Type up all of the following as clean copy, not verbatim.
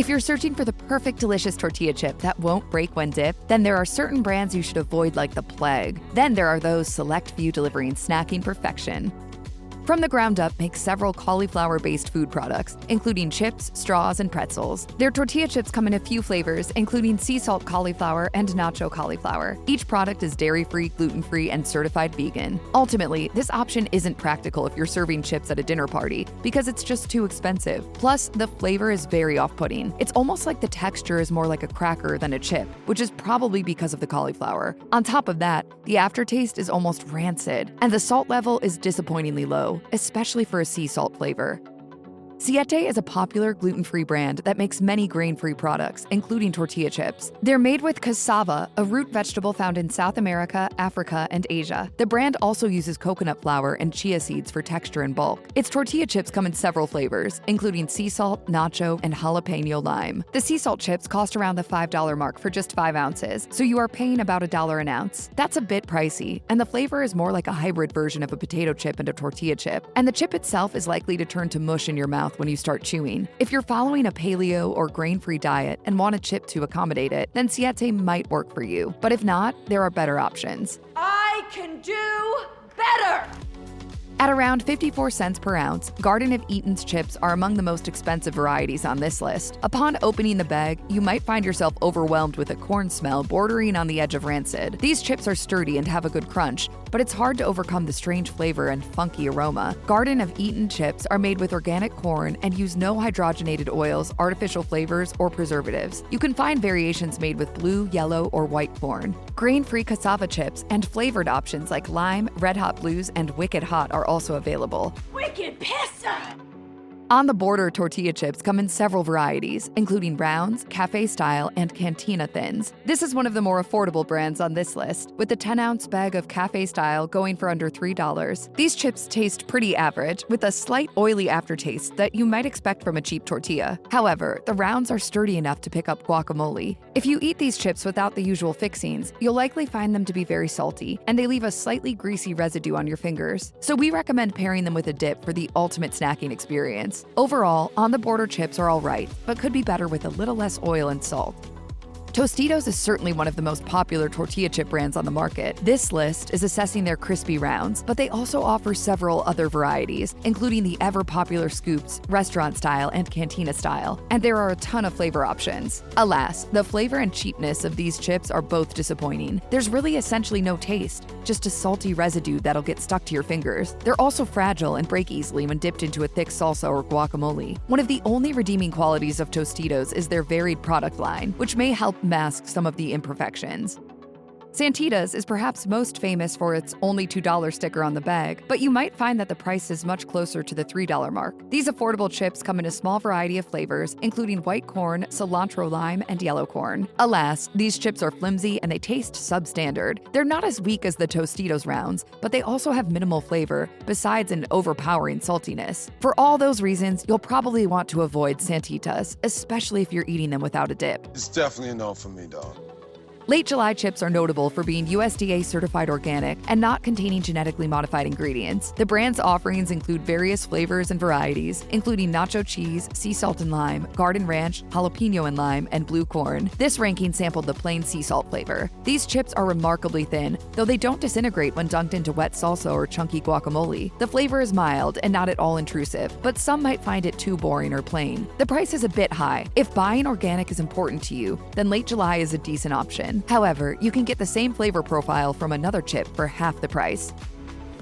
If you're searching for the perfect delicious tortilla chip that won't break when dipped, then there are certain brands you should avoid like the plague. Then there are those select few delivering snacking perfection. From the ground up, make several cauliflower-based food products, including chips, straws, and pretzels. Their tortilla chips come in a few flavors, including sea salt cauliflower and nacho cauliflower. Each product is dairy-free, gluten-free, and certified vegan. Ultimately, this option isn't practical if you're serving chips at a dinner party, because it's just too expensive. Plus, the flavor is very off-putting. It's almost like the texture is more like a cracker than a chip, which is probably because of the cauliflower. On top of that, the aftertaste is almost rancid, and the salt level is disappointingly low, especially for a sea salt flavor. Siete is a popular gluten-free brand that makes many grain-free products, including tortilla chips. They're made with cassava, a root vegetable found in South America, Africa, and Asia. The brand also uses coconut flour and chia seeds for texture and bulk. Its tortilla chips come in several flavors, including sea salt, nacho, and jalapeno lime. The sea salt chips cost around the $5 mark for just 5 ounces, so you are paying about $1 an ounce. That's a bit pricey, and the flavor is more like a hybrid version of a potato chip and a tortilla chip, and the chip itself is likely to turn to mush in your mouth when you start chewing. If you're following a paleo or grain-free diet and want a chip to accommodate it, then Siete might work for you. But if not, there are better options. I can do better! At around 54 cents per ounce, Garden of Eatin's chips are among the most expensive varieties on this list. Upon opening the bag, you might find yourself overwhelmed with a corn smell bordering on the edge of rancid. These chips are sturdy and have a good crunch, but it's hard to overcome the strange flavor and funky aroma. Garden of Eatin chips are made with organic corn and use no hydrogenated oils, artificial flavors, or preservatives. You can find variations made with blue, yellow, or white corn. Grain-free cassava chips and flavored options like lime, red hot blues, and wicked hot are also available. Wicked pizza! On the Border tortilla chips come in several varieties, including rounds, cafe style, and cantina thins. This is one of the more affordable brands on this list, with the 10-ounce bag of cafe style going for under $3. These chips taste pretty average, with a slight oily aftertaste that you might expect from a cheap tortilla. However, the rounds are sturdy enough to pick up guacamole. If you eat these chips without the usual fixings, you'll likely find them to be very salty, and they leave a slightly greasy residue on your fingers. So we recommend pairing them with a dip for the ultimate snacking experience. Overall, On the Border chips are alright, but could be better with a little less oil and salt. Tostitos is certainly one of the most popular tortilla chip brands on the market. This list is assessing their crispy rounds, but they also offer several other varieties, including the ever-popular scoops, restaurant style, and cantina style. And there are a ton of flavor options. Alas, the flavor and cheapness of these chips are both disappointing. There's really essentially no taste, just a salty residue that'll get stuck to your fingers. They're also fragile and break easily when dipped into a thick salsa or guacamole. One of the only redeeming qualities of Tostitos is their varied product line, which may help mask some of the imperfections. Santitas is perhaps most famous for its only $2 sticker on the bag, but you might find that the price is much closer to the $3 mark. These affordable chips come in a small variety of flavors, including white corn, cilantro lime, and yellow corn. Alas, these chips are flimsy and they taste substandard. They're not as weak as the Tostitos rounds, but they also have minimal flavor, besides an overpowering saltiness. For all those reasons, you'll probably want to avoid Santitas, especially if you're eating them without a dip. It's definitely a no for me, dog. Late July chips are notable for being USDA certified organic and not containing genetically modified ingredients. The brand's offerings include various flavors and varieties, including nacho cheese, sea salt and lime, garden ranch, jalapeno and lime, and blue corn. This ranking sampled the plain sea salt flavor. These chips are remarkably thin, though they don't disintegrate when dunked into wet salsa or chunky guacamole. The flavor is mild and not at all intrusive, but some might find it too boring or plain. The price is a bit high. If buying organic is important to you, then Late July is a decent option. However, you can get the same flavor profile from another chip for half the price.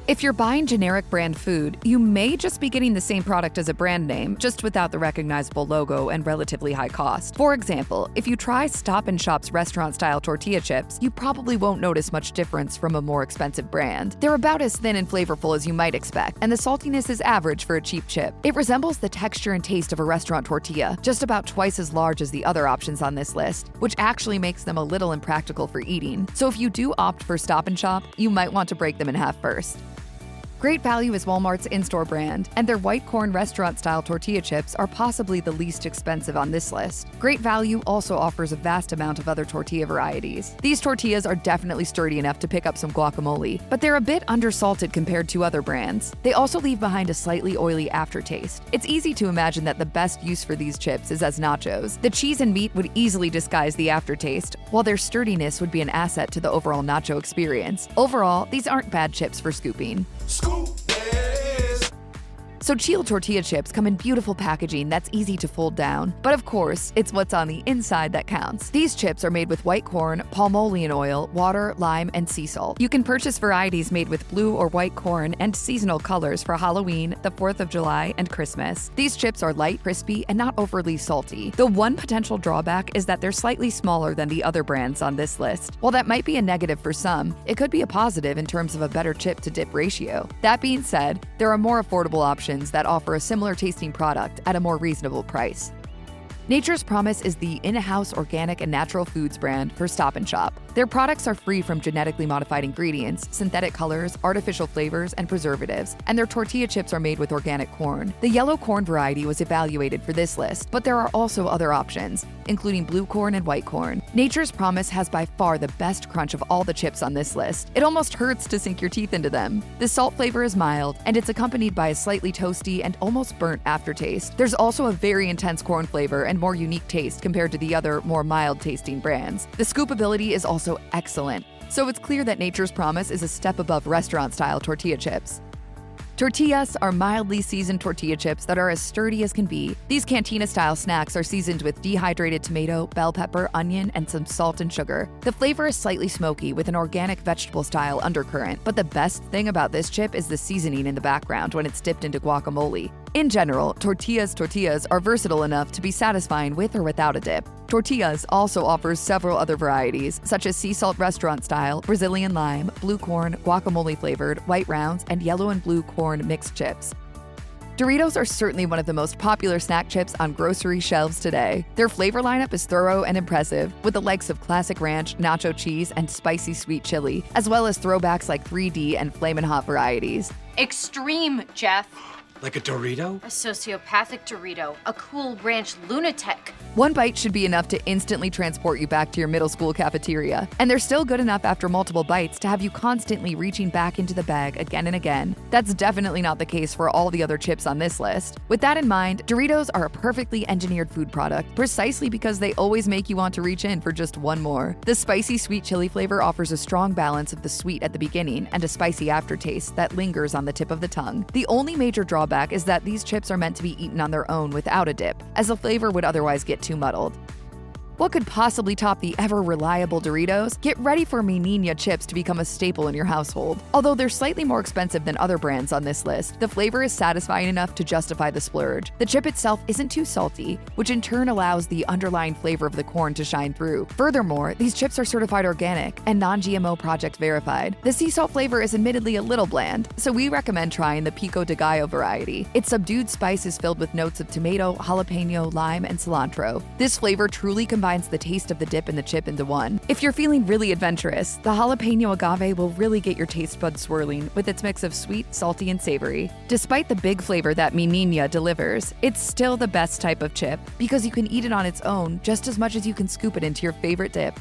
If you're buying generic brand food, you may just be getting the same product as a brand name, just without the recognizable logo and relatively high cost. For example, if you try Stop & Shop's restaurant-style tortilla chips, you probably won't notice much difference from a more expensive brand. They're about as thin and flavorful as you might expect, and the saltiness is average for a cheap chip. It resembles the texture and taste of a restaurant tortilla, just about twice as large as the other options on this list, which actually makes them a little impractical for eating. So if you do opt for Stop & Shop, you might want to break them in half first. Great Value is Walmart's in-store brand, and their white corn restaurant-style tortilla chips are possibly the least expensive on this list. Great Value also offers a vast amount of other tortilla varieties. These tortillas are definitely sturdy enough to pick up some guacamole, but they're a bit undersalted compared to other brands. They also leave behind a slightly oily aftertaste. It's easy to imagine that the best use for these chips is as nachos. The cheese and meat would easily disguise the aftertaste, while their sturdiness would be an asset to the overall nacho experience. Overall, these aren't bad chips for scooping. Xochitl tortilla chips come in beautiful packaging that's easy to fold down, but of course, it's what's on the inside that counts. These chips are made with white corn, palmolive oil, water, lime, and sea salt. You can purchase varieties made with blue or white corn and seasonal colors for Halloween, the 4th of July, and Christmas. These chips are light, crispy, and not overly salty. The one potential drawback is that they're slightly smaller than the other brands on this list. While that might be a negative for some, it could be a positive in terms of a better chip-to-dip ratio. That being said, there are more affordable options that offer a similar tasting product at a more reasonable price. Nature's Promise is the in-house organic and natural foods brand for Stop & Shop. Their products are free from genetically modified ingredients, synthetic colors, artificial flavors, and preservatives, and their tortilla chips are made with organic corn. The yellow corn variety was evaluated for this list, but there are also other options, including blue corn and white corn. Nature's Promise has by far the best crunch of all the chips on this list. It almost hurts to sink your teeth into them. The salt flavor is mild, and it's accompanied by a slightly toasty and almost burnt aftertaste. There's also a very intense corn flavor and more unique taste compared to the other, more mild-tasting brands. The scoopability is also excellent, so it's clear that Nature's Promise is a step above restaurant-style tortilla chips. Tortiyahs are mildly seasoned tortilla chips that are as sturdy as can be. These cantina-style snacks are seasoned with dehydrated tomato, bell pepper, onion, and some salt and sugar. The flavor is slightly smoky with an organic vegetable-style undercurrent, but the best thing about this chip is the seasoning in the background when it's dipped into guacamole. In general, tortillas are versatile enough to be satisfying with or without a dip. Tortiyahs also offers several other varieties, such as sea salt restaurant style, Brazilian lime, blue corn, guacamole flavored, white rounds, and yellow and blue corn mixed chips. Doritos are certainly one of the most popular snack chips on grocery shelves today. Their flavor lineup is thorough and impressive, with the likes of classic ranch, nacho cheese, and spicy sweet chili, as well as throwbacks like 3D and Flamin' Hot varieties. Extreme, Jeff. Like a Dorito? A sociopathic Dorito. A cool ranch lunatic. One bite should be enough to instantly transport you back to your middle school cafeteria, and they're still good enough after multiple bites to have you constantly reaching back into the bag again and again. That's definitely not the case for all the other chips on this list. With that in mind, Doritos are a perfectly engineered food product, precisely because they always make you want to reach in for just one more. The spicy sweet chili flavor offers a strong balance of the sweet at the beginning and a spicy aftertaste that lingers on the tip of the tongue. The only major drawback is that these chips are meant to be eaten on their own without a dip, as the flavor would otherwise get too muddled. What could possibly top the ever-reliable Doritos? Get ready for Niña chips to become a staple in your household. Although they're slightly more expensive than other brands on this list, the flavor is satisfying enough to justify the splurge. The chip itself isn't too salty, which in turn allows the underlying flavor of the corn to shine through. Furthermore, these chips are certified organic and non-GMO project verified. The sea salt flavor is admittedly a little bland, so we recommend trying the Pico de Gallo variety. Its subdued spice is filled with notes of tomato, jalapeno, lime, and cilantro. This flavor truly combines the taste of the dip and the chip into one. If you're feeling really adventurous, the jalapeno agave will really get your taste buds swirling with its mix of sweet, salty, and savory. Despite the big flavor that Mi Niña delivers, it's still the best type of chip because you can eat it on its own just as much as you can scoop it into your favorite dip.